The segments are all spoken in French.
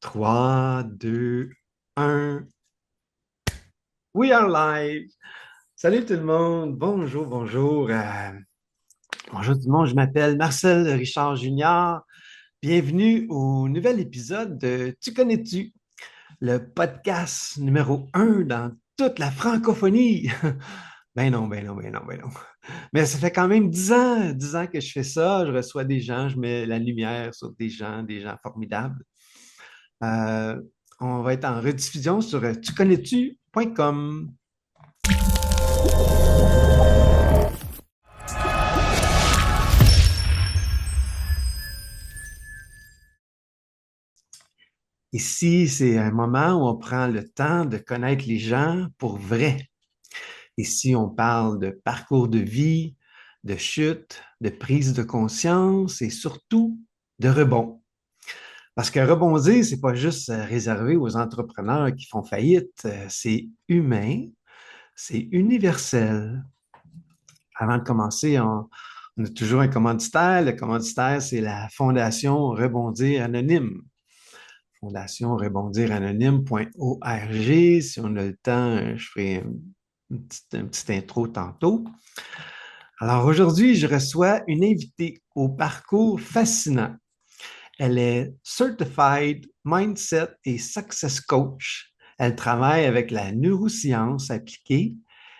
3, 2, 1. We are live. Salut tout le monde. Bonjour, bonjour. Bonjour tout le monde. Je m'appelle Marcel Richard Junior. Bienvenue au nouvel épisode de Tu connais-tu, le podcast numéro 1 dans toute la francophonie. Ben non, ben non, ben non, ben non. Mais ça fait quand même 10 ans que je fais ça. Je reçois des gens, je mets la lumière sur des gens formidables. Euh, on va être en rediffusion sur tuconnais-tu.com. Ici, c'est un moment où on prend le temps de connaître les gens pour vrai. Ici, on parle de parcours de vie, de chute, de prise de conscience et surtout de rebond. Parce que rebondir, c'est pas juste réservé aux entrepreneurs qui font faillite, c'est humain, c'est universel. Avant de commencer, on a toujours un commanditaire. Le commanditaire, c'est la Fondation Rebondir Anonyme. Fondation Rebondir Anonyme.org. Si on a le temps, je ferai une petite intro tantôt. Alors aujourd'hui, je reçois une invitée au parcours fascinant. Elle est Certified Mindset et Success Coach. Elle travaille avec la neuroscience appliquée.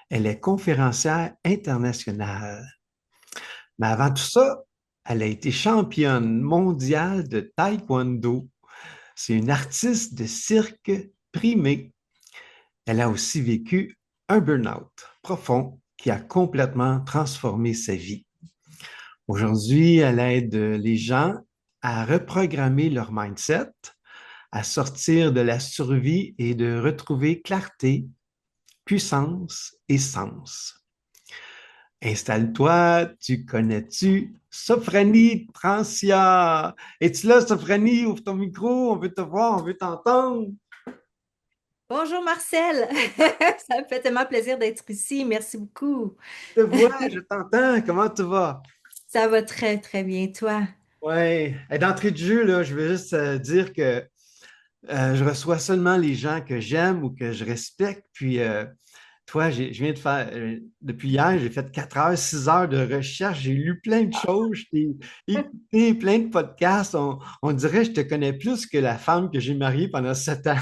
Elle est conférencière internationale. Mais avant tout ça, elle a été championne mondiale de taekwondo. C'est une artiste de cirque primée. Elle a aussi vécu un burn-out profond qui a complètement transformé sa vie. Aujourd'hui, elle aide les gens à reprogrammer leur mindset, à sortir de la survie et de retrouver clarté, puissance et sens. Installe-toi, tu connais-tu Sophranie Francia? Es-tu là, Sophranie? Ouvre ton micro, on veut te voir, on veut t'entendre. Bonjour Marcel, ça me fait tellement plaisir d'être ici. Merci beaucoup. Je te vois, je t'entends. Comment tu vas? Ça va très très bien, toi. Ouais. Et d'entrée de jeu, là, je veux juste dire que je reçois seulement les gens que j'aime ou que je respecte. Puis toi, je viens de faire, depuis hier, j'ai fait 4 heures, 6 heures de recherche. J'ai lu plein de choses. Je t'ai écouté plein de podcasts. On dirait que je te connais plus que la femme que j'ai mariée pendant 7 ans.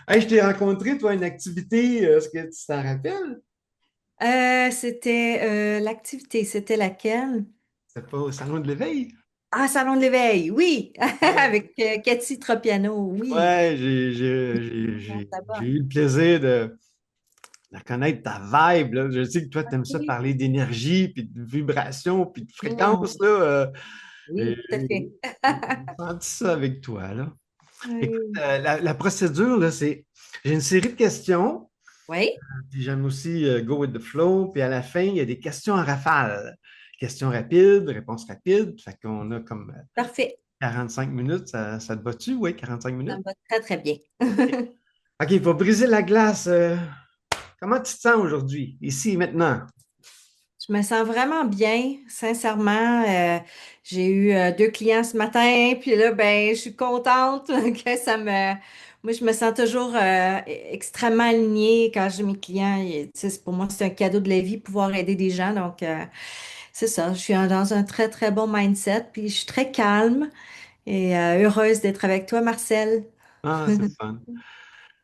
Hey, je t'ai rencontré, toi, une activité. Est-ce que tu t'en rappelles? C'était l'activité, c'était laquelle? C'est pas au Salon de l'Éveil? Ah, Salon de l'éveil, oui, avec Cathy Tropiano, oui. Ouais, Là-bas. j'ai eu le plaisir de connaître ta vibe, là. Je sais que toi, tu aimes ça Oui. parler d'énergie, puis de vibration, puis de fréquence, Mm, là. Et- oui, tout à fait. j'ai senti ça avec toi, là. Écoute, Oui. la procédure, là, c'est... J'ai une série de questions, Oui, puis j'aime aussi go with the flow, puis à la fin, il y a des questions en rafale. Questions rapides, réponses rapides. Fait qu'on a comme parfait. 45 minutes. Ça te va-tu? Oui, 45 Ça minutes. me va très très bien. OK, il faut briser la glace. Comment tu te sens aujourd'hui, ici et maintenant? Je me sens vraiment bien, sincèrement. J'ai eu deux clients ce matin, puis là, ben, je suis contente que ça me. Moi, je me sens toujours extrêmement alignée quand j'ai mes clients. Et, tu sais, pour moi, c'est un cadeau de la vie pouvoir aider des gens. Donc, c'est ça. Je suis dans un très, très bon mindset, puis je suis très calme et heureuse d'être avec toi, Marcel. Ah, c'est le fun.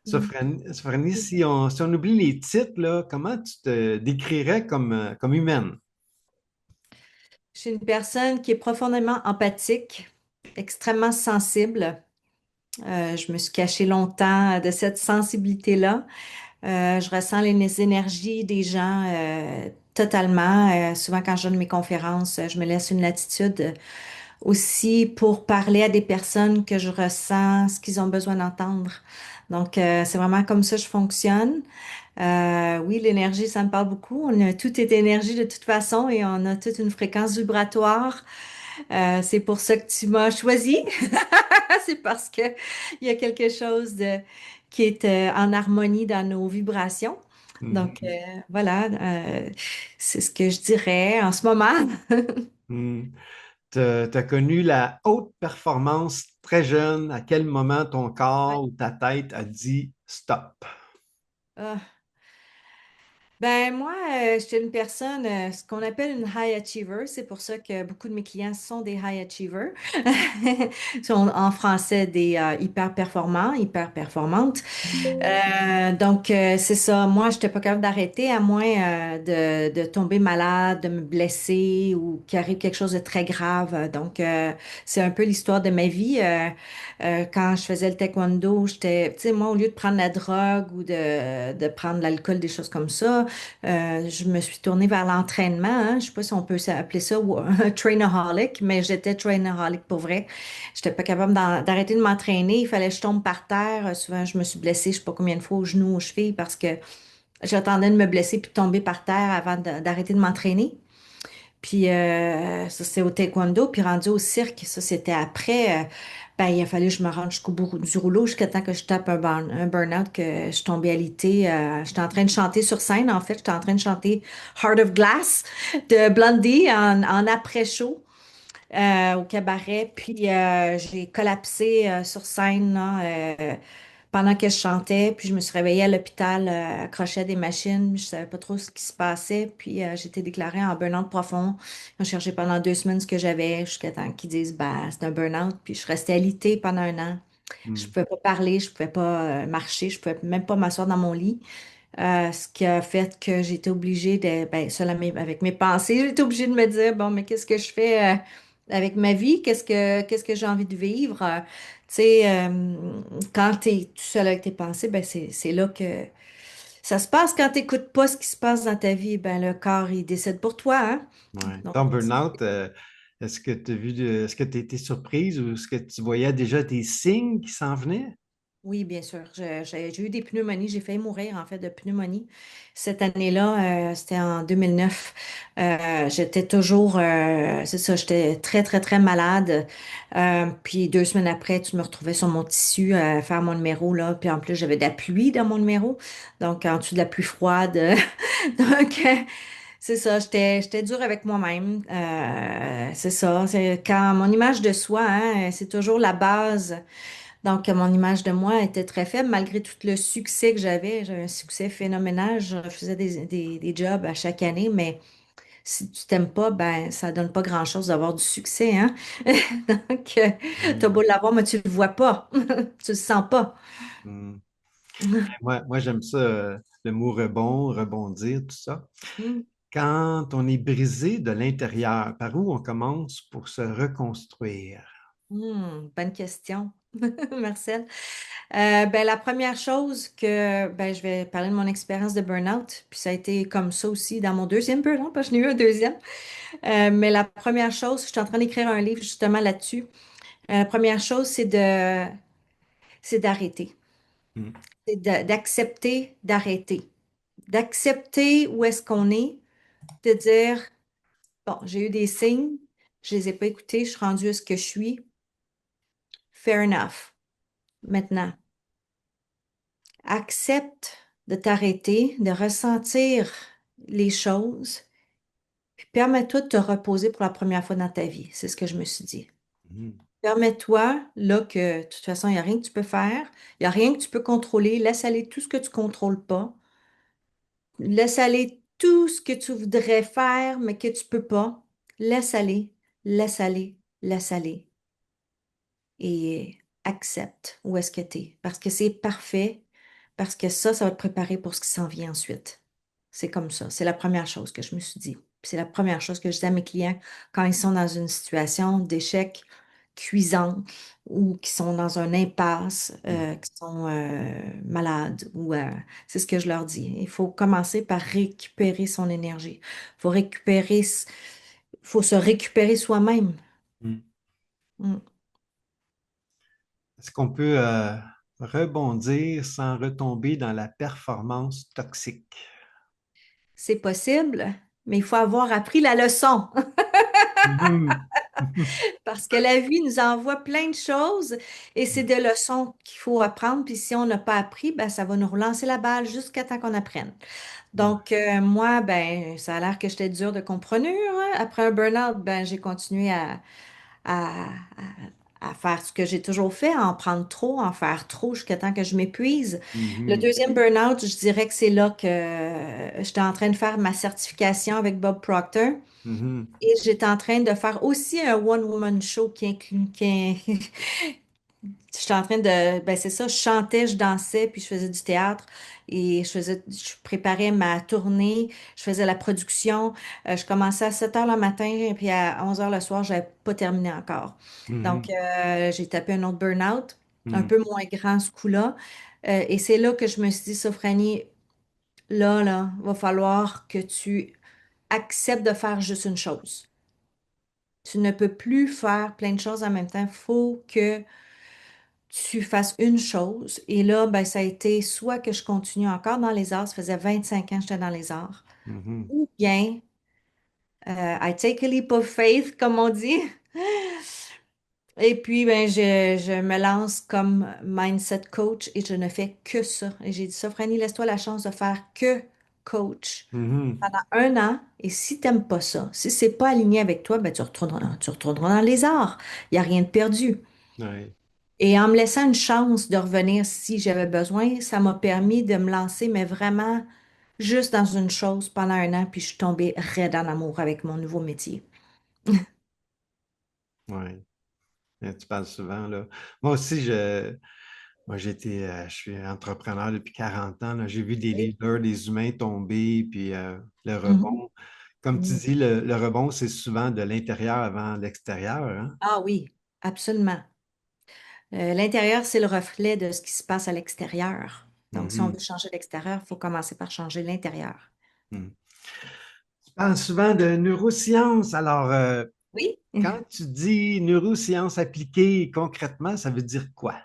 Sophronie, si on oublie les titres, là, comment tu te décrirais comme humaine? Je suis une personne qui est profondément empathique, extrêmement sensible. Je me suis cachée longtemps de cette sensibilité-là. Je ressens les énergies des gens totalement. Souvent, quand je donne mes conférences, je me laisse une latitude aussi pour parler à des personnes que je ressens ce qu'ils ont besoin d'entendre. Donc, c'est vraiment comme ça que je fonctionne. Oui, l'énergie, ça me parle beaucoup. Tout est énergie de toute façon et on a toute une fréquence vibratoire. C'est pour ça que tu m'as choisi. C'est parce que il y a quelque chose qui est en harmonie dans nos vibrations. Donc, Mhm. voilà, c'est ce que je dirais en ce moment. Mhm. Tu as connu la haute performance très jeune. À quel moment ton Ouais. corps ou ta tête a dit stop? Ah. Ben moi, j'étais une personne, ce qu'on appelle une high achiever. C'est pour ça que beaucoup de mes clients sont des high achievers. Sont en français des hyper performants, hyper performantes. C'est ça. Moi, je n'étais pas capable d'arrêter à moins de tomber malade, de me blesser ou qu'il arrive quelque chose de très grave. C'est un peu l'histoire de ma vie. Quand je faisais le taekwondo, tu sais, moi, au lieu de prendre la drogue ou de prendre l'alcool, des choses comme ça, je me suis tournée vers l'entraînement. Hein. Je ne sais pas si on peut appeler ça ou un traineraholic, mais j'étais traineraholic pour vrai. J'étais pas capable d'arrêter de m'entraîner. Il fallait que je tombe par terre. Souvent, je me suis blessée, je sais pas combien de fois, aux genoux, aux chevilles, parce que j'attendais de me blesser puis de tomber par terre avant d'arrêter de m'entraîner. Puis ça, c'est au taekwondo. Puis rendu au cirque, ça, c'était après. Ben, il a fallu que je me rende jusqu'au bout du rouleau, jusqu'à temps que je tape un burn-out, que je tombais à l'ité. J'étais en train de chanter sur scène, en fait. J'étais en train de chanter Heart of Glass de Blondie en après-show au cabaret. Puis j'ai collapsé sur scène là, pendant que je chantais. Puis je me suis réveillée à l'hôpital, accrochée à des machines. Je savais pas trop ce qui se passait. Puis j'ai été déclarée en burn-out profond. Ils ont cherché pendant 2 semaines ce que j'avais jusqu'à temps qu'ils disent, bah, c'est un burn-out. Puis je suis restée alitée pendant un an. Je Hmm. pouvais pas parler, je pouvais pas marcher, je pouvais même pas m'asseoir dans mon lit. Ce qui a fait que j'étais obligée de, ben, seule avec mes pensées, j'étais obligée de me dire, bon, mais qu'est-ce que je fais avec ma vie? Qu'est-ce que j'ai envie de vivre? Tu sais, quand tu es tout seul avec tes pensées, ben, c'est là que ça se passe. Quand tu n'écoutes pas ce qui se passe dans ta vie, ben, le corps, il décide pour toi, hein? Ouais. Donc, Ton burn-out, est-ce que tu as est-ce que tu as été surprise ou est-ce que tu voyais déjà des signes qui s'en venaient? oui, bien sûr. J'ai eu des pneumonies. J'ai failli mourir, en fait, de pneumonie. Cette année-là, c'était en 2009. J'étais toujours, c'est ça, j'étais très, très, très malade. Puis 2 semaines après, tu me retrouvais sur mon tissu à faire mon numéro, là. Puis en plus, j'avais de la pluie dans mon numéro. Donc, en dessous de la pluie froide. C'est ça, j'étais dure avec moi-même. C'est ça. C'est quand mon image de soi, hein, c'est toujours la base. Donc, mon image de moi était très faible malgré tout le succès que j'avais. J'avais un succès phénoménal. Je faisais des jobs à chaque année, mais si tu t'aimes pas, ben, ça donne pas grand-chose d'avoir du succès, hein? Donc, t'as beau Hmm. l'avoir, mais tu le vois pas. Tu le sens pas. Hmm. Moi, j'aime ça, le mot rebondir, tout ça. Hmm. Quand on est brisé de l'intérieur, par où on commence pour se reconstruire? Bonne question, Marcel. Ben, la première chose ben, je vais parler de mon expérience de burn-out, puis ça a été comme ça aussi dans mon deuxième burn-out, parce que je n'ai eu un deuxième. Mais la première chose, je suis en train d'écrire un livre justement là-dessus. La première chose, c'est d'arrêter. Hmm. D'accepter d'arrêter. D'accepter où est-ce qu'on est, de dire, bon, j'ai eu des signes, je les ai pas écoutés, je suis rendue à ce que je suis. Fair enough. Maintenant, accepte de t'arrêter, de ressentir les choses, puis permets-toi de te reposer pour la première fois dans ta vie. C'est ce que je me suis dit. Hmm. Permets-toi, là, que de toute façon, il n'y a rien que tu peux faire, il n'y a rien que tu peux contrôler. Laisse aller tout ce que tu ne contrôles pas. Laisse aller tout ce que tu voudrais faire, mais que tu ne peux pas. Laisse aller, laisse aller, laisse aller. Et accepte où est-ce que tu es. Parce que c'est parfait, parce que ça va te préparer pour ce qui s'en vient ensuite. C'est comme ça. C'est la première chose que je me suis dit. Puis c'est la première chose que je dis à mes clients quand ils sont dans une situation d'échec cuisant ou qui sont dans un impasse, Hmm. qui sont malades ou c'est ce que je leur dis. Il faut commencer par récupérer son énergie. Il faut faut se récupérer soi-même. Hmm. Mm. Est-ce qu'on peut rebondir sans retomber dans la performance toxique? C'est possible, mais il faut avoir appris la leçon. Mhm. Parce que la vie nous envoie plein de choses et c'est des leçons qu'il faut apprendre. Puis si on n'a pas appris, ben, ça va nous relancer la balle jusqu'à temps qu'on apprenne. Donc, moi, ben, ça a l'air que j'étais dure de comprenure, hein. Après un burn-out, ben, j'ai continué à, à faire ce que j'ai toujours fait, à en prendre trop, à en faire trop jusqu'à temps que je m'épuise. Le Mhm. deuxième burn-out, je dirais que c'est là que j'étais en train de faire ma certification avec Bob Proctor. Mhm. Et j'étais en train de faire aussi un one-woman show j'étais en train de, ben c'est ça, je chantais, je dansais, puis je faisais du théâtre et je préparais ma tournée, je faisais la production. Je commençais à 7 heures le matin et puis à 11 heures le soir, j'avais pas terminé encore. Donc, Mhm. j'ai tapé un autre burn-out, un Mhm. peu moins grand ce coup-là. Et c'est là que je me suis dit, Sophranie, là, va falloir que tu acceptes de faire juste une chose. Tu ne peux plus faire plein de choses en même temps. Il faut que tu fasses une chose. Et là, ben, ça a été soit que je continue encore dans les arts, ça faisait 25 ans que j'étais dans les arts, Mhm. ou bien I take a leap of faith, comme on dit. Et puis, ben, je me lance comme mindset coach et je ne fais que ça. Et j'ai dit ça, Franny, laisse-toi la chance de faire que coach Mhm. pendant un an. Et si tu n'aimes pas ça, si c'est pas aligné avec toi, ben, tu retourneras dans les arts. Il n'y a rien de perdu. Ouais. Et en me laissant une chance de revenir si j'avais besoin, ça m'a permis de me lancer, mais vraiment juste dans une chose pendant un an, puis je suis tombée raide en amour avec mon nouveau métier. Ouais. Tu parles souvent, là. Moi aussi, je suis entrepreneur depuis 40 ans, là. J'ai vu des Oui. leaders, des humains tomber, puis le Mhm. rebond. Comme tu Mhm. dis, le rebond, c'est souvent de l'intérieur avant l'extérieur, hein? Ah oui, absolument. L'intérieur, c'est le reflet de ce qui se passe à l'extérieur. Donc, si on veut Mhm. changer l'extérieur, il faut commencer par changer l'intérieur. Mhm. Tu parles souvent de neurosciences. Alors, Oui. quand tu dis neurosciences appliquées concrètement, ça veut dire quoi?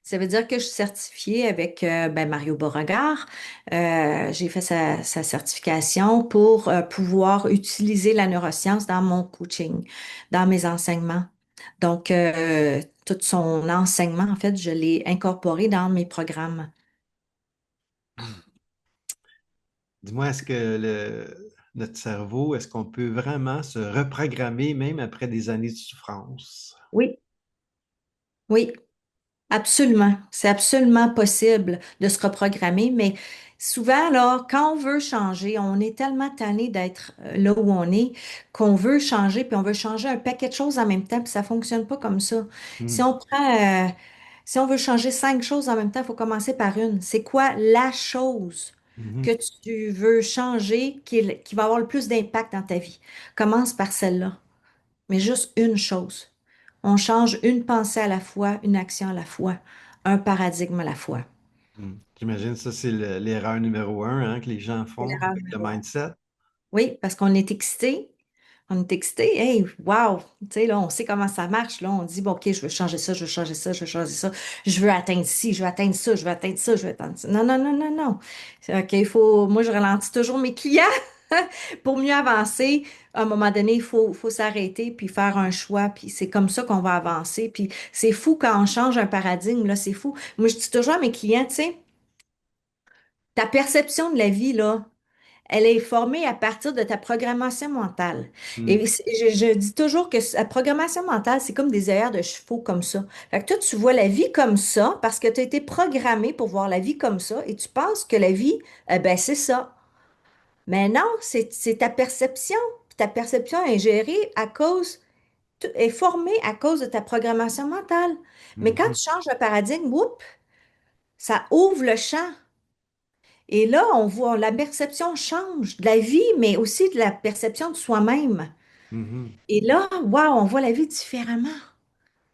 Ça veut dire que je suis certifiée avec ben, Mario Beauregard. J'ai fait sa certification pour pouvoir utiliser la neuroscience dans mon coaching, dans mes enseignements. Donc, tout son enseignement, en fait, je l'ai incorporé dans mes programmes. Hmm. Dis-moi, est-ce que notre cerveau, est-ce qu'on peut vraiment se reprogrammer même après des années de souffrance? Oui, oui. Absolument. C'est absolument possible de se reprogrammer, mais souvent, là, quand on veut changer, on est tellement tanné d'être là où on est qu'on veut changer, puis on veut changer un paquet de choses en même temps, puis ça fonctionne pas comme ça. Si Hmm. on prend, si on veut changer 5 choses en même temps, il faut commencer par une. C'est quoi la chose que Mhm. tu veux changer qui va avoir le plus d'impact dans ta vie? Commence par celle-là, mais juste une chose. On change une pensée à la fois, une action à la fois, un paradigme à la fois. Hmm. J'imagine ça, c'est l'erreur numéro un, hein, que les gens C'est font l'erreur avec le numéro un. mindset. Oui, parce qu'on est excité. On est excité. Hey, wow! Tu sais, là, on sait comment ça marche. Là, on dit, bon, OK, je veux changer ça, je veux changer ça, je veux changer ça. Je veux atteindre ci, je veux atteindre ça, je veux atteindre ça, je veux atteindre ça. Non, non, non, non, non. C'est OK, moi, je ralentis toujours mes clients pour mieux avancer. À un moment donné, il faut s'arrêter puis faire un choix. Puis c'est comme ça qu'on va avancer. Puis c'est fou quand on change un paradigme, là, c'est fou. Moi, je dis toujours à mes clients, tu sais, ta perception de la vie, là, elle est formée à partir de ta programmation mentale. Hmm. Et je dis toujours que la programmation mentale, c'est comme des œillères de chevaux comme ça. Fait que toi, tu vois la vie comme ça parce que tu as été programmé pour voir la vie comme ça et tu penses que la vie, ben, c'est ça. Mais non, c'est ta perception. Puis ta perception est gérée est formée à cause de ta programmation mentale. Mais quand Mhm. tu changes le paradigme, whoop, ça ouvre le champ. Et là, on voit la perception change de la vie, mais aussi de la perception de soi-même. Mhm. Et là, waouh, on voit la vie différemment.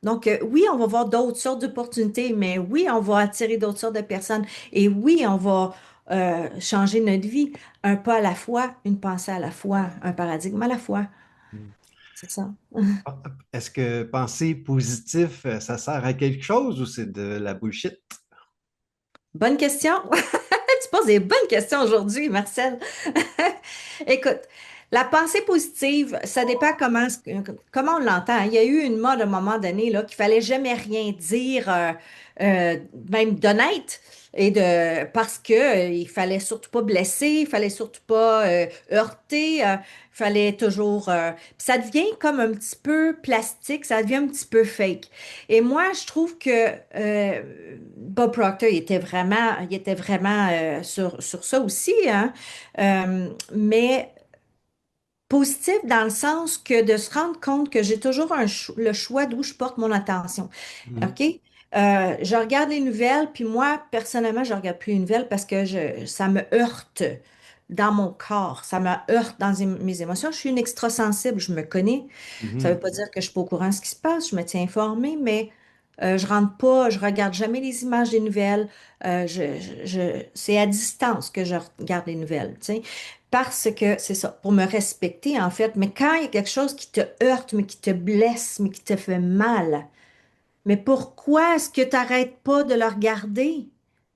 Donc, oui, on va voir d'autres sortes d'opportunités, mais oui, on va attirer d'autres sortes de personnes. Et oui, on va changer notre vie un pas à la fois, une pensée à la fois, un paradigme à la fois. Hmm. C'est ça. Ah, est-ce que penser positif, ça sert à quelque chose ou c'est de la bullshit? Bonne question. Tu poses des bonnes questions aujourd'hui, Marcel. Écoute. La pensée positive, ça dépend comment on l'entend. Il y a eu une mode à un moment donné là, qu'il fallait jamais rien dire, même d'honnête, parce que il fallait surtout pas blesser, il fallait surtout pas heurter, il fallait toujours. Puis ça devient comme un petit peu plastique, ça devient un petit peu fake. Et moi, je trouve que Bob Proctor, il était vraiment sur ça aussi, hein. Mais positif dans le sens que de se rendre compte que j'ai toujours le choix d'où je porte mon attention. Mhm. OK? Je regarde les nouvelles, puis moi, personnellement, je regarde plus les nouvelles parce que ça me heurte dans mon corps, ça me heurte dans mes émotions. Je suis une extrasensible, je me connais. Ça veut Mhm. pas dire que je suis pas au courant de ce qui se passe, je me tiens informée, mais je rentre pas, je regarde jamais les images des nouvelles. C'est à distance que je regarde les nouvelles, tu sais. Parce que c'est ça, pour me respecter en fait. Mais quand il y a quelque chose qui te heurte, mais qui te blesse, mais qui te fait mal, mais pourquoi est-ce que tu n'arrêtes pas de le regarder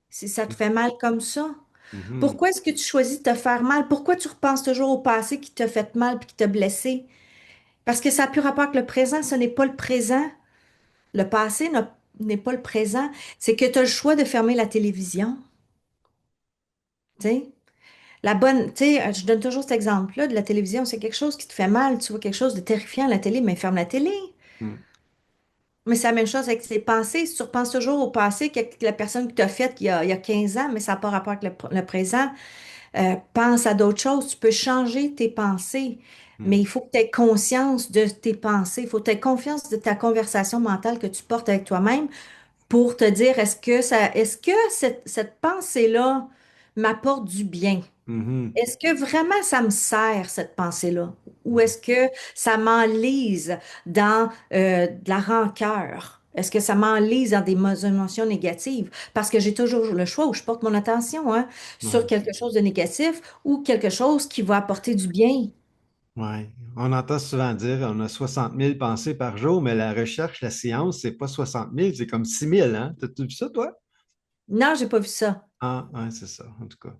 si ça te fait mal comme ça? Mhm. Pourquoi est-ce que tu choisis de te faire mal? Pourquoi tu repenses toujours au passé qui t'a fait mal puis qui t'a blessé? Parce que ça n'a plus rapport avec le présent, ce n'est pas le présent. Le passé n'est pas le présent. C'est que tu as le choix de fermer la télévision. Tu sais? Tu sais, je donne toujours cet exemple-là de la télévision. C'est quelque chose qui te fait mal. Tu vois quelque chose de terrifiant à la télé, mais ferme la télé. Mhm. Mais c'est la même chose avec tes pensées. Si tu repenses toujours au passé, que la personne que tu as faite il y a 15 ans, mais ça n'a pas rapport avec le présent, pense à d'autres choses. Tu peux changer tes pensées, mais Mhm. il faut que tu aies conscience de tes pensées. Il faut que tu aies confiance de ta conversation mentale que tu portes avec toi-même pour te dire, est-ce que cette pensée-là m'apporte du bien? Mhm. Est-ce que vraiment ça me sert, cette pensée-là? Ou est-ce que ça m'enlise dans de la rancœur? Est-ce que ça m'enlise dans des émotions négatives? Parce que j'ai toujours le choix où je porte mon attention, hein, sur Ouais. quelque chose de négatif ou quelque chose qui va apporter du bien. Ouais. On entend souvent dire on a 60 000 pensées par jour, mais la recherche, la science, c'est pas 60 000, c'est comme 6 000, hein? T'as-tu vu ça, toi? Non, j'ai pas vu ça. Ah, ouais, c'est ça, en tout cas.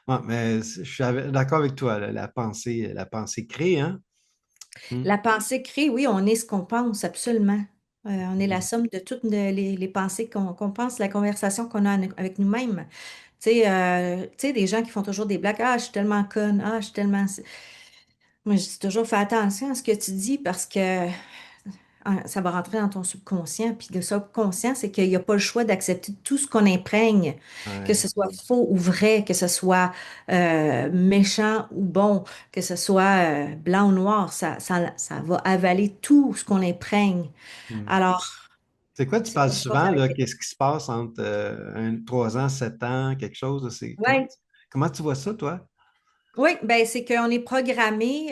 Ouais, mais je suis d'accord avec toi, là, la pensée crée, hein? Mhm. La pensée crée, oui, on est ce qu'on pense, absolument. On est la Mhm. somme de toutes les pensées qu'on pense, la conversation qu'on a avec nous-mêmes. Tu sais, des gens qui font toujours des blagues. Ah, je suis tellement conne. Ah, je suis tellement. Moi, je dis toujours, fais attention à ce que tu dis parce que ça va rentrer dans ton subconscient. Puis le subconscient, c'est qu'il n'y a pas le choix d'accepter tout ce qu'on imprègne, que Ouais. ce soit faux ou vrai, que ce soit méchant ou bon, que ce soit blanc ou noir. Ça va avaler tout ce qu'on imprègne. Mhm. Alors, C'est quoi, tu c'est parles comme ça souvent, là, avec. qu'est-ce qui se passe entre 3 ans, 7 ans, quelque chose, là, Ouais. comment tu vois ça, toi? Oui, ben c'est qu'on est programmé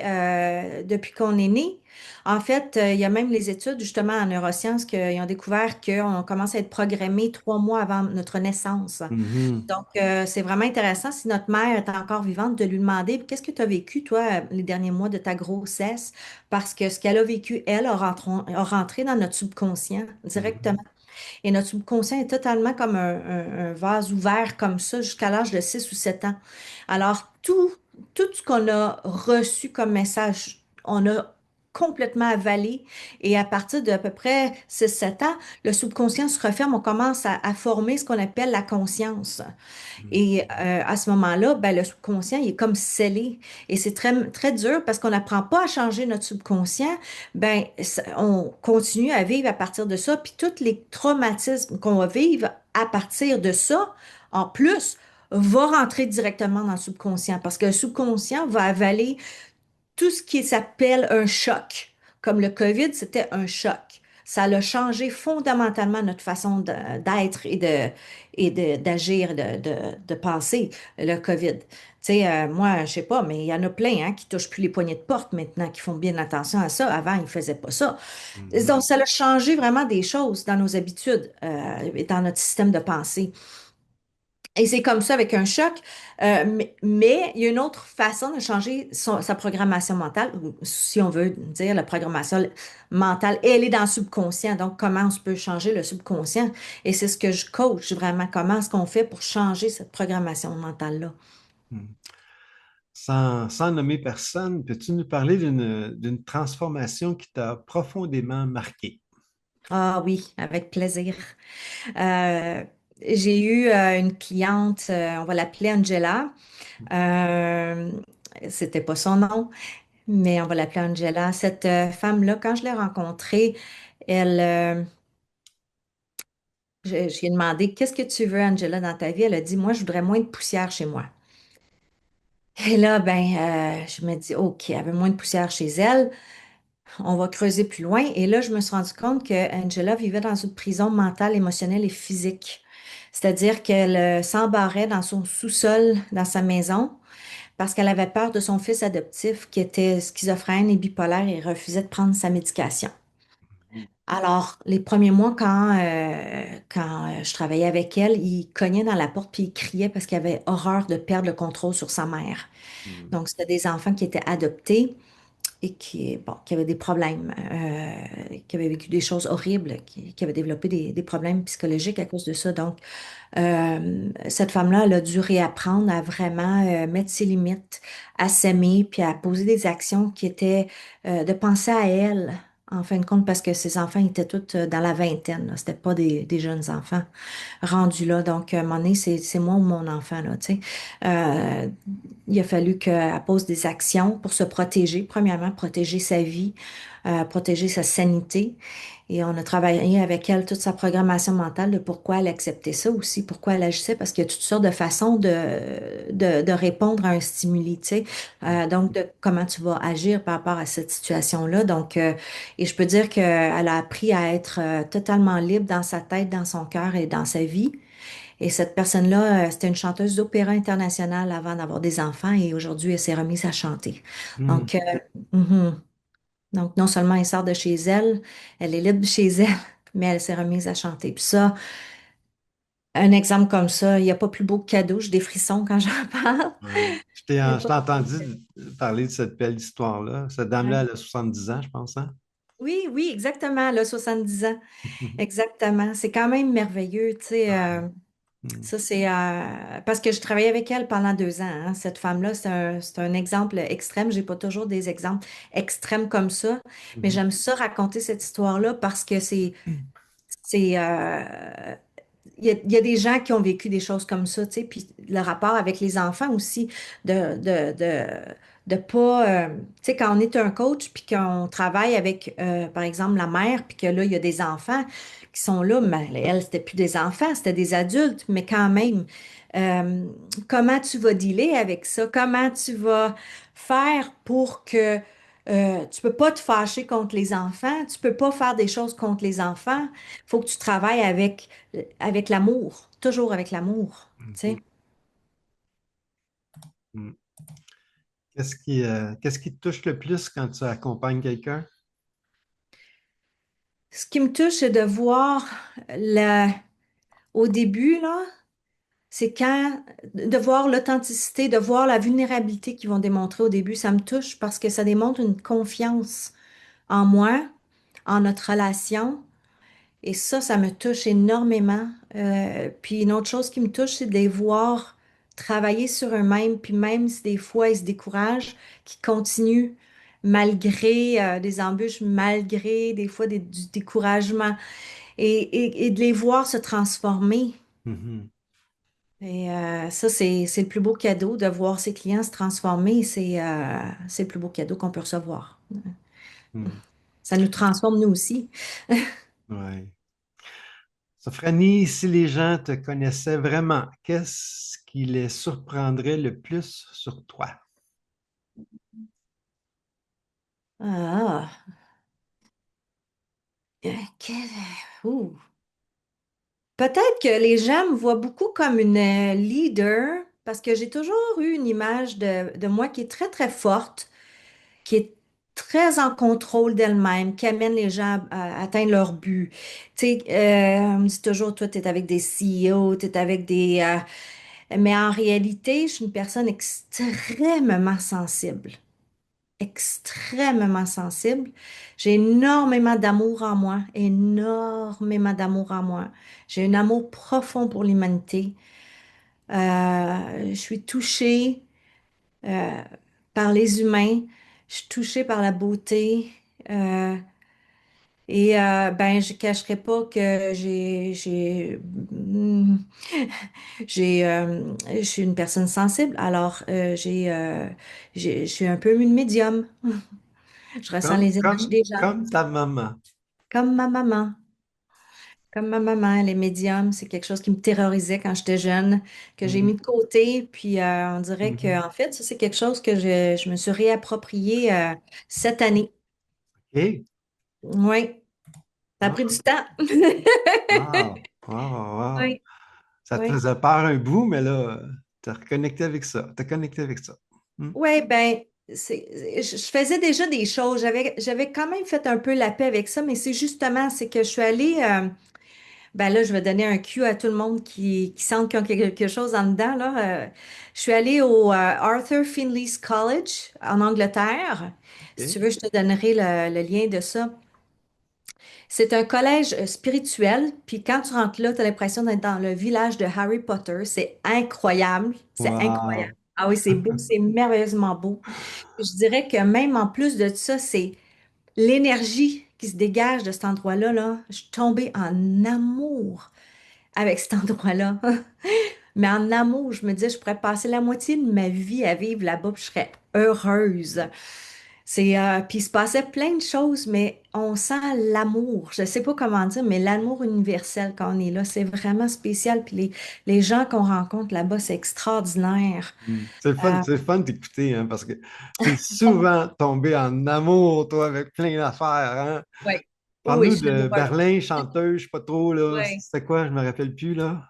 depuis qu'on est né. En fait, il y a même les études justement en neurosciences qui ont découvert qu'on commence à être programmé 3 mois avant notre naissance. Mhm. Donc, c'est vraiment intéressant si notre mère est encore vivante de lui demander qu'est-ce que tu as vécu, toi, les derniers mois de ta grossesse, parce que ce qu'elle a vécu, elle, a rentré dans notre subconscient Mhm. directement. Et notre subconscient est totalement comme un vase ouvert comme ça jusqu'à l'âge de 6 ou 7 ans. Alors, tout ce qu'on a reçu comme message, on a complètement avalé. Et à partir d'à peu près 6 7 ans, le subconscient se referme, on commence à former ce qu'on appelle la conscience. Mhm. Et à ce moment-là, ben, le subconscient, il est comme scellé. Et c'est très, très dur parce qu'on n'apprend pas à changer notre subconscient. Ben, on continue à vivre à partir de ça. Puis tous les traumatismes qu'on va vivre à partir de ça, en plus, va rentrer directement dans le subconscient parce que le subconscient va avaler tout ce qui s'appelle un choc. Comme le COVID, c'était un choc. Ça a changé fondamentalement notre façon d'être d'agir, de penser, le COVID. Tu sais, moi, je sais pas, mais il y en a plein hein, qui touchent plus les poignées de porte maintenant, qui font bien attention à ça. Avant, ils ne faisaient pas ça. Mhm. Donc, ça a changé vraiment des choses dans nos habitudes et dans notre système de pensée. Et c'est comme ça avec un choc. Mais il y a une autre façon de changer sa programmation mentale, ou si on veut dire la programmation mentale, elle est dans le subconscient. Donc, comment on peut changer le subconscient? Et c'est ce que je coach vraiment. Comment est-ce qu'on fait pour changer cette programmation mentale-là? Mhm. sans nommer personne, peux-tu nous parler d'une transformation qui t'a profondément marqué? Ah oui, avec plaisir. Euh, j'ai eu une cliente, on va l'appeler Angela. Euh, C'était pas son nom, mais on va l'appeler Angela. Cette femme-là, quand je l'ai rencontrée, elle, je lui ai demandé, qu'est-ce que tu veux, Angela, dans ta vie? Elle a dit, moi, je voudrais moins de poussière chez moi. Et là, je me dis, OK, elle veut moins de poussière chez elle. On va creuser plus loin. Et là, je me suis rendu compte que Angela vivait dans une prison mentale, émotionnelle et physique. C'est-à-dire qu'elle s'embarrait dans son sous-sol, dans sa maison, parce qu'elle avait peur de son fils adoptif qui était schizophrène et bipolaire et refusait de prendre sa médication. Alors, les premiers mois, quand je travaillais avec elle, il cognait dans la porte puis il criait parce qu'il avait horreur de perdre le contrôle sur sa mère. Mhm. Donc, c'était des enfants qui étaient adoptés et qui avaient des problèmes, qui avaient vécu des choses horribles, qui avaient développé des problèmes psychologiques à cause de ça. Donc, cette femme-là, elle a dû réapprendre à vraiment mettre ses limites, à s'aimer, puis à poser des actions qui étaient de penser à elle, en fin de compte, parce que ses enfants étaient tous dans la vingtaine, là. C'était pas des jeunes enfants rendus là. Donc, à un moment donné, c'est moi ou mon enfant, là, tu sais. Euh, il a fallu qu'elle pose des actions pour se protéger. Premièrement, protéger sa vie, protéger sa sanité. Et on a travaillé avec elle toute sa programmation mentale de pourquoi elle acceptait ça aussi, pourquoi elle agissait, parce qu'il y a toutes sortes de façons de répondre à un stimuli, tu sais. Donc, de comment tu vas agir par rapport à cette situation-là. Donc, et je peux dire qu'elle a appris à être totalement libre dans sa tête, dans son cœur et dans sa vie. Et cette personne-là, c'était une chanteuse d'opéra internationale avant d'avoir des enfants et aujourd'hui, elle s'est remise à chanter. Mhm. Donc, mhm. Donc, non seulement elle sort de chez elle, elle est libre de chez elle, mais elle s'est remise à chanter. Puis ça, un exemple comme ça, il n'y a pas plus beau cadeau. J'ai des frissons quand j'en parle. Ouais. Il y a Je pas t'ai plus beau entendu cadeau. parler de cette belle histoire-là. Cette dame-là, Ouais. elle a 70 ans, je pense, hein? Oui, oui, exactement, là, 70 ans. Exactement. C'est quand même merveilleux, tu sais. Ouais. Mhm. Ça, c'est parce que je travaillais avec elle pendant 2 ans, hein. Cette femme-là, c'est un exemple extrême. J'ai pas toujours des exemples extrêmes comme ça, mais Mhm. j'aime ça raconter cette histoire-là parce que c'est, il y a des gens qui ont vécu des choses comme ça, tu sais, puis le rapport avec les enfants aussi, de, de, de, de pas, tu sais, quand on est un coach, puis qu'on travaille avec, par exemple, la mère, puis que là, il y a des enfants qui sont là, mais elle, c'était plus des enfants, c'était des adultes, mais quand même, euh, comment tu vas dealer avec ça? Comment tu vas faire pour que tu peux pas te fâcher contre les enfants, tu peux pas faire des choses contre les enfants, faut que tu travailles avec l'amour, toujours avec l'amour, tu Mhm. sais. Mhm. Qu'est-ce qui te touche le plus quand tu accompagnes quelqu'un? Ce qui me touche, c'est de voir au début, là, c'est de voir l'authenticité, de voir la vulnérabilité qu'ils vont démontrer au début, ça me touche parce que ça démontre une confiance en moi, en notre relation. Et ça me touche énormément. Puis une autre chose qui me touche, c'est de les voir travailler sur eux-mêmes, puis même si des fois ils se découragent, qu'ils continuent malgré des embûches, malgré des fois du découragement, et de les voir se transformer. Mhm. Et ça, c'est le plus beau cadeau de voir ses clients se transformer. C'est le plus beau cadeau qu'on peut recevoir. Mhm. Ça nous transforme nous aussi. Ouais. Sophranie, si les gens te connaissaient vraiment, qu'est-ce qui les surprendrait le plus sur toi? Ah, ouh. Peut-être que les gens me voient beaucoup comme une leader parce que j'ai toujours eu une image de moi qui est très, très forte, qui est très en contrôle d'elle-même, qui amène les gens à atteindre leur but. Tu sais, on me dit toujours, toi, tu es avec des CEO, tu es avec mais en réalité, je suis une personne extrêmement sensible. Extrêmement sensible. J'ai énormément d'amour en moi, énormément d'amour en moi. J'ai un amour profond pour l'humanité. Je suis touchée euh, par les humains. Je suis touchée par la beauté. euh, ben, je cacherai pas que je suis une personne sensible. Alors, je suis un peu une médium. Je ressens les énergies des gens, Comme ta maman. comme ma maman. Comme ma maman, les médiums, c'est quelque chose qui me terrorisait quand j'étais jeune, que j'ai mis Mhm. de côté. Puis on dirait que, Mhm. en fait, ça, c'est quelque chose que je me suis réapproprié cette année. OK. Oui, ça a pris Ah, du temps. wow. Wow, wow. Oui, Ça te oui. faisait peur un bout, mais là, tu as reconnecté avec ça. Tu as connecté avec ça. Hmm. Oui, ben, je faisais déjà des choses. J'avais quand même fait un peu la paix avec ça, mais c'est que je suis allée, ben là, je vais donner un cue à tout le monde qui sent qu'il y a quelque chose en dedans, là. Je suis allée au Arthur Findlay's College en Angleterre. Si tu OK. veux, je te donnerai le lien de ça. C'est un collège spirituel, puis quand tu rentres là, tu as l'impression d'être dans le village de Harry Potter. C'est incroyable. C'est incroyable. Wow. Ah oui, c'est beau, c'est merveilleusement beau. Je dirais que même en plus de ça, c'est l'énergie qui se dégage de cet endroit-là, là. Je suis tombée en amour avec cet endroit-là. Mais en amour, je me disais, je pourrais passer la moitié de ma vie à vivre là-bas, puis je serais heureuse. Puis il se passait plein de choses, mais on sent l'amour. Je sais pas comment dire, mais l'amour universel quand on est là, c'est vraiment spécial. Puis les gens qu'on rencontre là-bas, c'est extraordinaire. Hmm. Euh, C'est le fun d'écouter, hein, parce que tu es souvent tombé en amour, toi, avec plein d'affaires, hein? ouais. Oui, Parle-nous je suis de amoureuse. Berlin, chanteuse, je sais pas trop, là. Ouais. C'était quoi? Je me rappelle plus, là.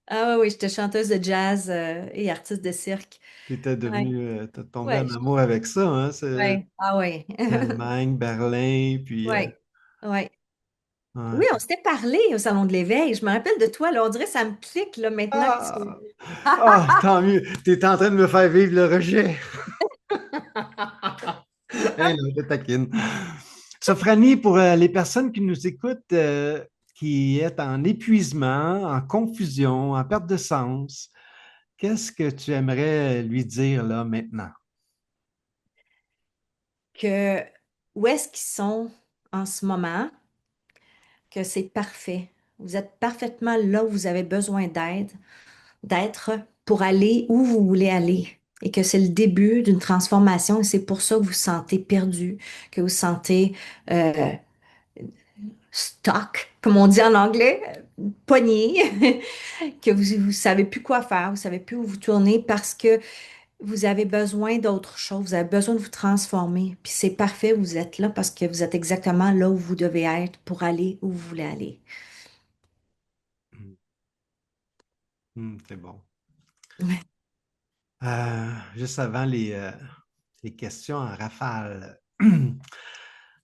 Ah oui, oui, j'étais chanteuse de jazz et artiste de cirque. Tu étais Ouais, devenu, t'as tombé ouais, en amour avec ça, hein? C'est ouais. Ah ouais. Allemagne, Berlin, puis Ouais, ouais. ouais. Oui, on s'était parlé au Salon de l'Éveil. Je me rappelle de toi, là. On dirait que ça me clique, là, maintenant que tu... Ah! Ah, tant mieux. Tu es en train de me faire vivre le rejet. Hey, là, je te taquine. Sophranie, pour les personnes qui nous écoutent, qui est en épuisement, en confusion, en perte de sens, qu'est-ce que tu aimerais lui dire là maintenant? que où est-ce qu'ils sont en ce moment, que c'est parfait. Vous êtes parfaitement là où vous avez besoin d'être pour aller où vous voulez aller. Et que c'est le début d'une transformation et c'est pour ça que vous vous sentez perdu, que vous vous sentez euh, stuck, comme on dit en anglais, pogné, que vous savez plus quoi faire, vous savez plus où vous tourner parce que vous avez besoin d'autre chose, vous avez besoin de vous transformer. Puis c'est parfait, vous êtes là parce que vous êtes exactement là où vous devez être pour aller où vous voulez aller. Hmm, c'est bon. Ouais. Juste avant les questions en rafale.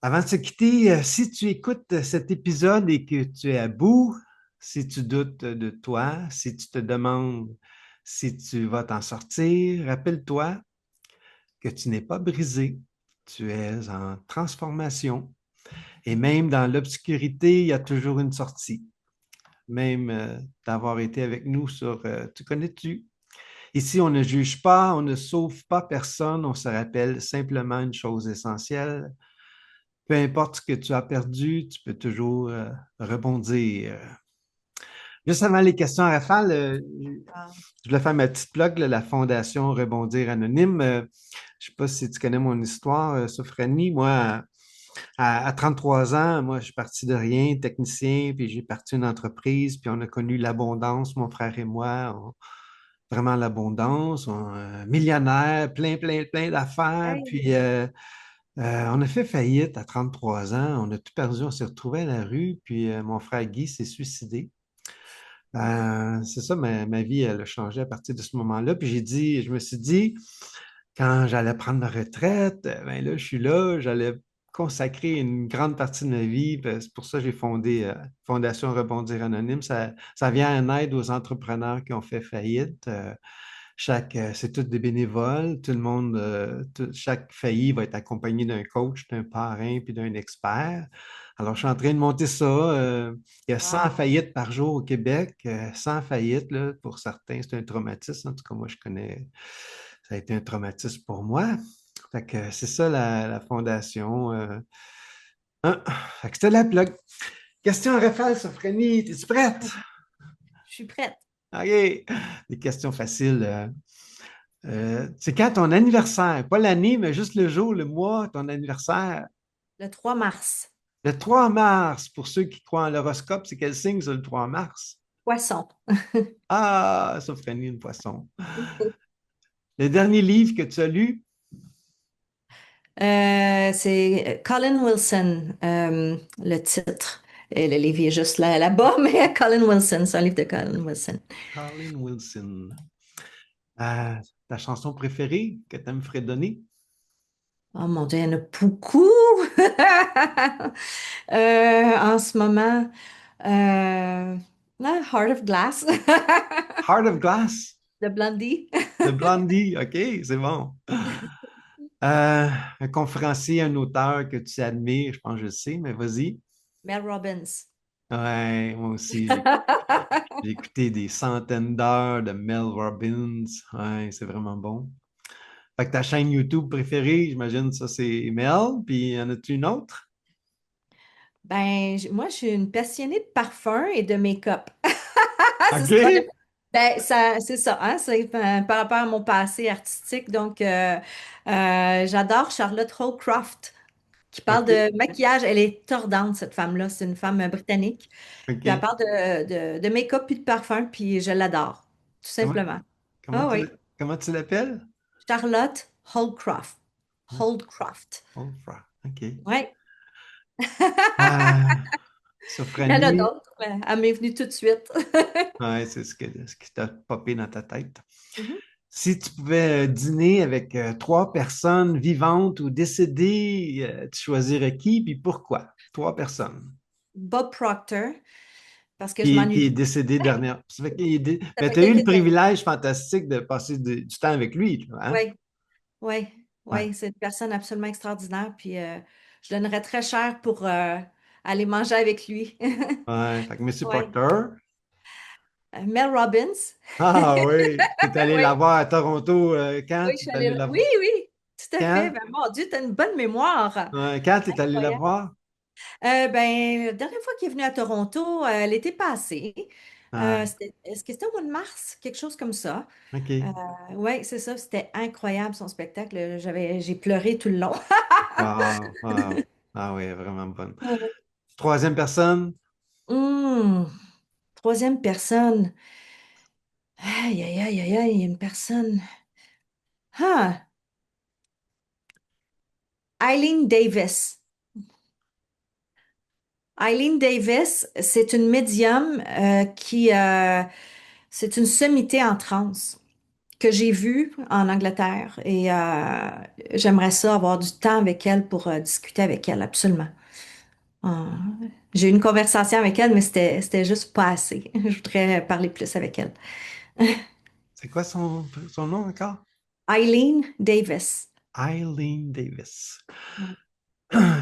Avant de se quitter, si tu écoutes cet épisode et que tu es à bout, si tu doutes de toi, si tu te demandes si tu vas t'en sortir, rappelle-toi que tu n'es pas brisé, tu es en transformation. Et même dans l'obscurité, il y a toujours une sortie. Même d'avoir été avec nous sur Tu connais-tu? Ici, on ne juge pas, on ne sauve pas personne, on se rappelle simplement une chose essentielle. Peu importe ce que tu as perdu, tu peux toujours rebondir. Juste avant les questions à rafale, Ah, je voulais faire ma petite plug, là, la Fondation Rebondir Anonyme. Je ne sais pas si tu connais mon histoire, Sophranie. Moi, à 33 ans, moi, je suis parti de rien, technicien, puis j'ai parti une entreprise, puis on a connu l'abondance, mon frère et moi, vraiment l'abondance, millionnaire, plein d'affaires, hey, puis on a fait faillite à 33 ans, on a tout perdu, on s'est retrouvé à la rue, puis mon frère Guy s'est suicidé. C'est ça, ma vie, elle a changé à partir de ce moment-là. Puis je me suis dit, quand j'allais prendre ma retraite, ben là, je suis là, j'allais consacrer une grande partie de ma vie. Ben, c'est pour ça que j'ai fondé Fondation Rebondir Anonyme. Ça vient en aide aux entrepreneurs qui ont fait faillite. C'est tous des bénévoles. Tout le monde, chaque failli va être accompagné d'un coach, d'un parrain puis d'un expert. Alors, je suis en train de monter ça. Il y a 100 wow. faillites par jour au Québec. 100 faillites, là, pour certains, c'est un traumatisme. En tout cas, moi, je connais. Ça a été un traumatisme pour moi. Fait que c'est ça la fondation. Hein? Fait que c'était la plug. Question à refaire, Sophranie. Es-tu prête? Je suis prête. OK. Des questions faciles. C'est quand ton anniversaire? Pas l'année, mais juste le jour, le mois, ton anniversaire. Le 3 mars. Le 3 mars, pour ceux qui croient en l'horoscope, c'est quel signe, ça, le 3 mars? Poisson. Ah, Sophranie, le poisson. Le dernier livre que tu as lu? C'est Colin Wilson, le titre. Et le livre est juste là-bas, mais Colin Wilson, c'est un livre de Colin Wilson. Colin Wilson. Euh, Ta chanson préférée que tu aimes fredonner? Oh mon Dieu, il y en a beaucoup. En ce moment, euh, Heart of Glass Heart of Glass de Blondie. de Blondie. OK, c'est bon. Un conférencier, un auteur que tu admires, je pense que je le sais, mais vas-y. Mel Robbins. Ouais, moi aussi, j'ai écouté des centaines d'heures de Mel Robbins. Ouais, c'est vraiment bon. Fait que ta chaîne YouTube préférée, j'imagine, ça, c'est Mel. Puis, y en a-tu une autre? Ben, moi, je suis une passionnée de parfum et de make-up. C'est ce qu'on OK. ben, ça, c'est ça, hein, c'est par rapport à mon passé artistique. Donc, j'adore Charlotte Holcroft, qui parle OK. de maquillage. Elle est tordante, cette femme-là. C'est une femme britannique. Puis elle OK. parle de make-up puis de parfum, puis je l'adore, tout Comment, simplement. comment Ah tu, oui, comment tu l'appelles? Charlotte Holcroft. Holdcroft. Oprah. OK. Oui. Ah, Il y en a Sophranie. d'autres, mais elle m'est venue tout de suite. Ouais, c'est ce qui t'a popé dans ta tête. Mhm. Si tu pouvais dîner avec trois personnes vivantes ou décédées, tu choisirais qui puis pourquoi? Trois personnes. Bob Proctor, parce que je m'ennuie Qui est beaucoup. décédé dernière. Ça Mais fait tu as eu le quelques années. privilège fantastique de passer du temps avec lui, toi, hein? Oui, oui, Ouais. oui, c'est une personne absolument extraordinaire. Puis je donnerais très cher pour aller manger avec lui. Ouais. Fait que M. Oui. Proctor. Mel Robbins. Ah oui. Tu es allé la Oui, voir à Toronto quand oui, je tu suis es allée allé là. la Oui, voir? oui, tout à fait. Quand? Ben, mon Dieu, tu as une bonne mémoire. Quand tu es allé la Incroyable. voir? Ben, la dernière fois qu'il est venu à Toronto, l'été passé, Ouais. est-ce que c'était au mois de mars? Quelque chose comme ça. Euh, OK. oui, c'est ça. C'était incroyable son spectacle. J'ai pleuré tout le long. Wow, wow. Ah oui, vraiment bonne. Ouais. Troisième personne? Hmm, troisième personne. Aïe, aïe, aïe, aïe, aïe, une personne. Ah, Eileen Davis. Eileen Davis, c'est une médium c'est une sommité en transe que j'ai vue en Angleterre et j'aimerais ça avoir du temps avec elle pour discuter avec elle, absolument. Ah, j'ai eu une conversation avec elle, mais c'était juste pas assez. Je voudrais parler plus avec elle. C'est quoi son nom encore? Eileen Davis. Eileen Davis. Ouais.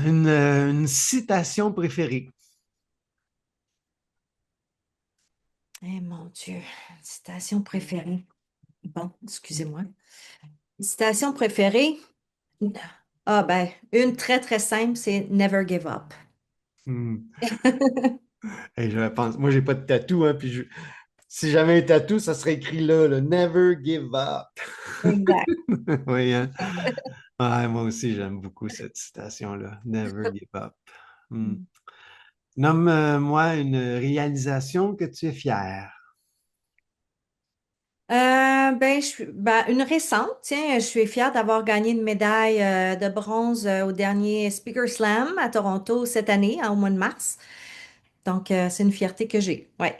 Une citation préférée. Eh mon Dieu, citation préférée. Bon, excusez-moi. Citation préférée? Ah ben, une très très simple, c'est Never give up. Hmm. Hey, je pense, moi, j'ai pas de tatou, hein, si j'avais un tatou, ça serait écrit là, Never give up. Exact. Oui, hein? Ouais, moi aussi, j'aime beaucoup cette citation-là. Never give up. Hmm. Nomme-moi une réalisation que tu es fier. Ben, une récente, tiens, je suis fière d'avoir gagné une médaille de bronze au dernier Speaker Slam à Toronto cette année, hein, au mois de mars. Donc, c'est une fierté que j'ai. Ouais.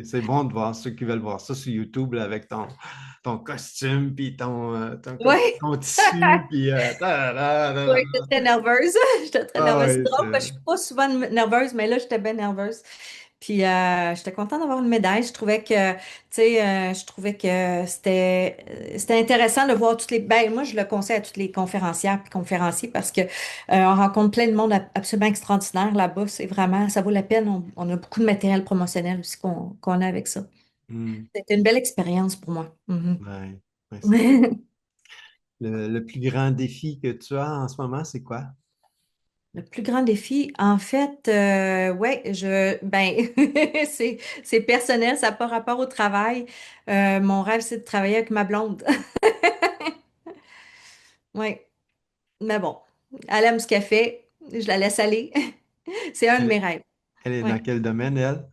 C'est bon de voir ceux qui veulent voir ça sur YouTube là, avec ton costume, puis Ouais. ton tissu, puis ta- da- da- Oui, da- j'étais da. très nerveuse. J'étais très Ah nerveuse. C'est ouais, drôle parce que je suis pas souvent nerveuse, mais là, j'étais bien nerveuse. Puis, j'étais contente d'avoir une médaille. Je trouvais que, tu sais, je trouvais que c'était intéressant de voir toutes les. Ben, moi, je le conseille à toutes les conférencières et conférenciers parce que on rencontre plein de monde absolument extraordinaire là-bas. C'est vraiment, ça vaut la peine. On a beaucoup de matériel promotionnel aussi qu'on a avec ça. Hmm, C'était une belle expérience pour moi. Mhm. ouais, Ouais, le plus grand défi que tu as en ce moment, c'est quoi? Le plus grand défi, en fait, ouais, c'est personnel, ça n'a pas rapport au travail. Mon rêve, c'est de travailler avec ma blonde. Ouais, mais bon, elle aime ce qu'elle fait, je la laisse aller. C'est un de mes Elle, rêves. elle est dans Ouais, quel domaine, elle?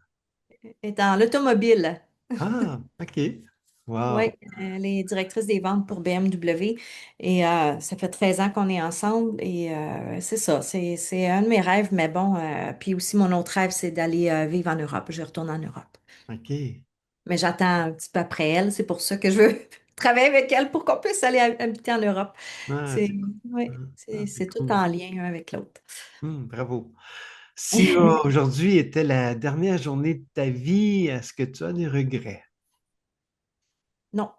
elle est dans l'automobile. Ah, OK. Wow. Oui, elle est directrice des ventes pour BMW et ça fait 13 ans qu'on est ensemble et c'est ça, c'est un de mes rêves, mais bon, puis aussi mon autre rêve, c'est d'aller vivre en Europe. Je retourne en Europe. OK. Mais j'attends un petit peu après elle, c'est pour ça que je veux travailler avec elle pour qu'on puisse aller habiter en Europe. Ah, C'est, c'est ouais, c'est c'est tout cool. en lien un avec l'autre. Bravo. Si aujourd'hui était la dernière journée de ta vie, est-ce que tu as des regrets? Non,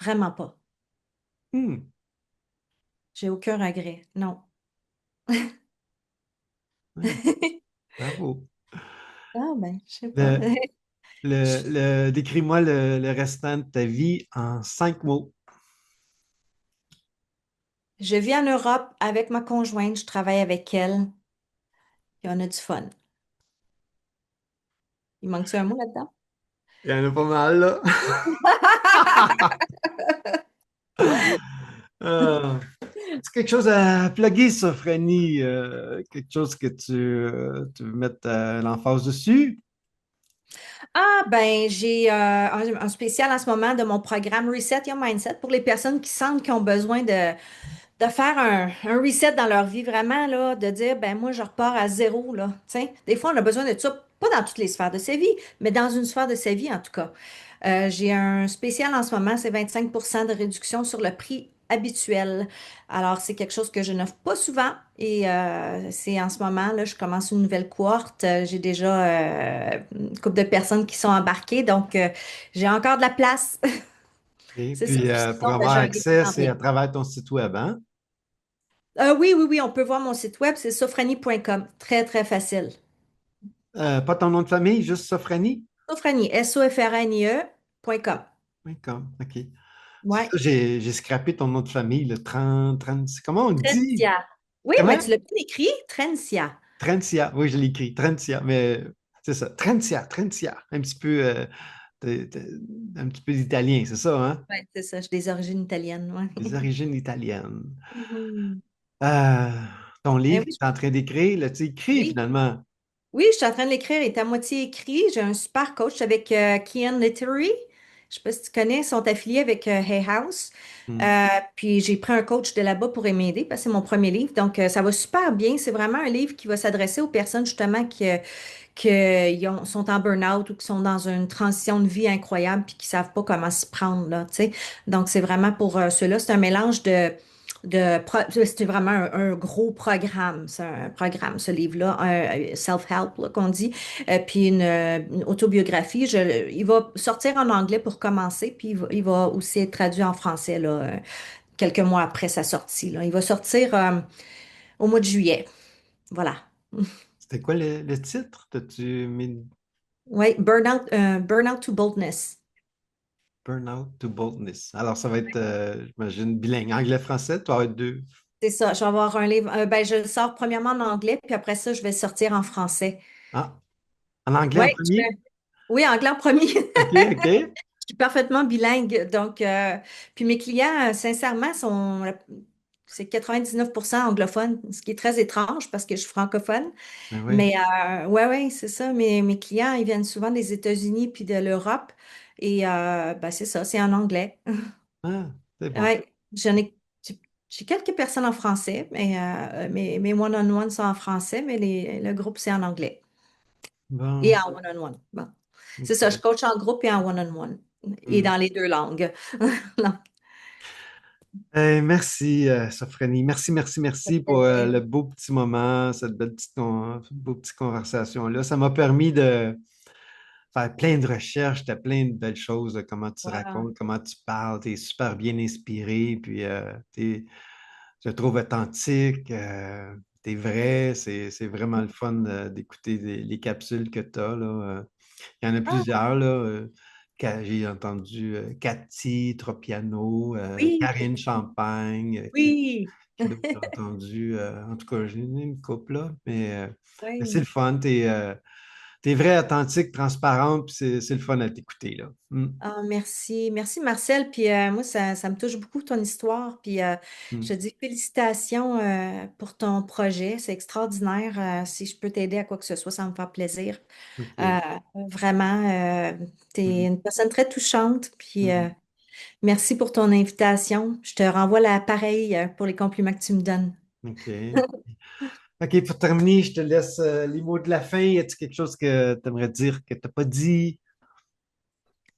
vraiment pas. Hmm, J'ai aucun regret. Non. ouais, bravo. Ah ben, je sais pas. Le, décris-moi le restant de ta vie en 5 mots. Je vis en Europe avec ma conjointe, je travaille avec elle, et on a du fun. Il manque-tu un mot là-dedans? Il y en a pas mal, là. Ah. As-tu quelque chose à plugger, Sophranie? Quelque chose que tu veux mettre l'emphase dessus? Ah, ben, j'ai un spécial en ce moment de mon programme Reset Your Mindset pour les personnes qui sentent qu'ils ont besoin de faire un reset dans leur vie, vraiment, là, de dire, ben, moi, je repars à zéro, là. Tu sais, des fois, on a besoin de ça, pas dans toutes les sphères de sa vie, mais dans une sphère de sa vie, en tout cas. J'ai un spécial en ce moment, c'est 25 de réduction sur le prix habituel. Alors, c'est quelque chose que je n'offre pas souvent et c'est en ce moment, là, je commence une nouvelle cohorte. J'ai déjà une couple de personnes qui sont embarquées, donc j'ai encore de la place. Et C'est ça. puis, Puis pour sinon, ben, avoir j'ai un livre qui accès, s'en c'est vient. à travers ton site web, hein? Oui, oui, oui, on peut voir mon site web, c'est sophranie.com. Très, très facile. Pas ton nom de famille, juste Sophranie? Sophranie, SOFRNIE.com. Oui, comme, OK. C'est Ouais. ça, j'ai scrappé ton nom de famille, le 30 comment on dit? Trencia. Oui, mais Comment? tu l'as bien écrit, Trencia. Trentia, oui, je l'ai écrit, Trentia, mais c'est ça, Trentia, Trentia, un petit peu, un petit peu d'italien, c'est ça, hein? Oui, c'est ça, j'ai des origines italiennes. Des Ouais. origines italiennes. Mhm. Euh, ton Ben livre que oui, tu es en train d'écrire, l'as-tu écrit oui. finalement? Oui, je suis en train de l'écrire, il est à moitié écrit. J'ai un super coach avec Kian Literary. Je ne sais pas si tu connais, ils sont affiliés avec Hay House. Hmm. Puis j'ai pris un coach de là-bas pour m'aider parce que c'est mon premier livre. Donc ça va super bien. C'est vraiment un livre qui va s'adresser aux personnes justement qui sont en burn-out ou qui sont dans une transition de vie incroyable puis qui savent pas comment s'y prendre là, tu sais. Donc c'est vraiment pour ceux-là, c'est un mélange c'était vraiment un gros programme, c'est un programme ce livre-là, un self-help là, qu'on dit, puis une autobiographie. Il va sortir en anglais pour commencer, puis il va aussi être traduit en français là, quelques mois après sa sortie là. Il va sortir au mois de juillet. Voilà. C'était quoi le titre? T'as-tu mis Oui, Burnout to Boldness. Burnout to Boldness? Alors, ça va être, j'imagine, bilingue, anglais-français, tu vas avoir deux. C'est ça, je vais avoir un livre. Ben, je le sors premièrement en anglais, puis après ça, je vais le sortir en français. Ah, en anglais Oui, en premier? oui, anglais en premier. OK, OK. Je suis parfaitement bilingue. Donc, puis mes clients, sincèrement, c'est 99% anglophones, ce qui est très étrange parce que je suis francophone. Ben oui. Mais ouais, ouais, c'est ça. Mes clients, ils viennent souvent des États-Unis puis de l'Europe. Et ben, c'est ça, c'est en anglais. Ah, c'est bon. Ouais, j'ai quelques personnes en français, mais mes one-on-one sont en français, mais le groupe, c'est en anglais. Et Bon, en one-on-one. Bon. C'est ça, je OK. coach en groupe et en one-on-one. Et Hmm. dans les deux langues. Non, Merci, Sophranie. Merci, merci, ça merci fait pour plaisir. le beau petit moment, cette belle petite, beau petite conversation-là. Ça m'a permis de faire plein de recherches, t'as plein de belles choses, de comment tu Wow. racontes, comment tu parles, tu es super bien inspiré, puis je te trouve authentique, tu es vrai, c'est vraiment le fun d'écouter les capsules que tu as, là. Il y en a Ah, plusieurs, là. J'ai entendu Cathy Tropiano, Oui, Karine Champagne, oui, qui d'autre j'ai entendu. En tout cas, j'ai une couple là, mais c'est le oui. fun. T'es vrai, authentique, transparente, puis c'est le fun à t'écouter, là. Mm, Ah, merci. Merci, Marcel. Puis moi, ça me touche beaucoup ton histoire. Puis je mm, te dis félicitations pour ton projet. C'est extraordinaire. Si je peux t'aider à quoi que ce soit, ça va me faire plaisir. Euh, OK. vraiment, tu es Mm, une personne très touchante. Puis mm, merci pour ton invitation. Je te renvoie l'appareil pour les compliments que tu me donnes. OK. OK, pour terminer, je te laisse les mots de la fin. Y a-t-il quelque chose que tu aimerais dire que tu n'as pas dit?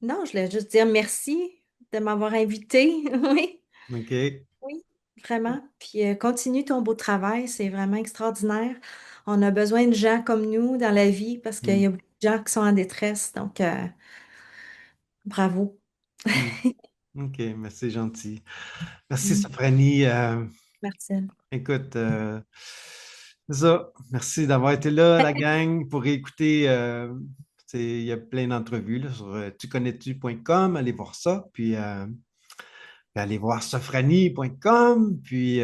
Non, je voulais juste dire merci de m'avoir invité. Oui. OK. Oui, vraiment. Puis continue ton beau travail, c'est vraiment extraordinaire. On a besoin de gens comme nous dans la vie parce qu'il y Mm, a beaucoup de gens qui sont en détresse. Donc, bravo. mm. OK, merci, c'est gentil. Merci, Mm. Sophranie. Marcel. Écoute, c'est ça. Merci d'avoir été là, la gang, pour écouter. Il y a plein d'entrevues là, sur tuconnais-tu.com. Allez voir ça. Puis allez voir sophranie.com. Puis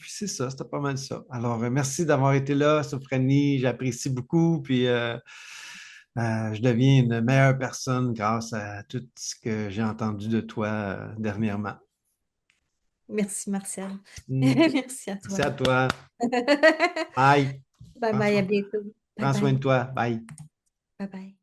c'est ça, c'était pas mal ça. Alors, merci d'avoir été là, Sophranie. J'apprécie beaucoup. Je deviens une meilleure personne grâce à tout ce que j'ai entendu de toi dernièrement. Merci, Marcel. Mm. Merci à Merci toi. à toi. Bye. Bye Prends bye, à soin, bientôt. Bye prends soin de bye. toi. Bye. Bye bye.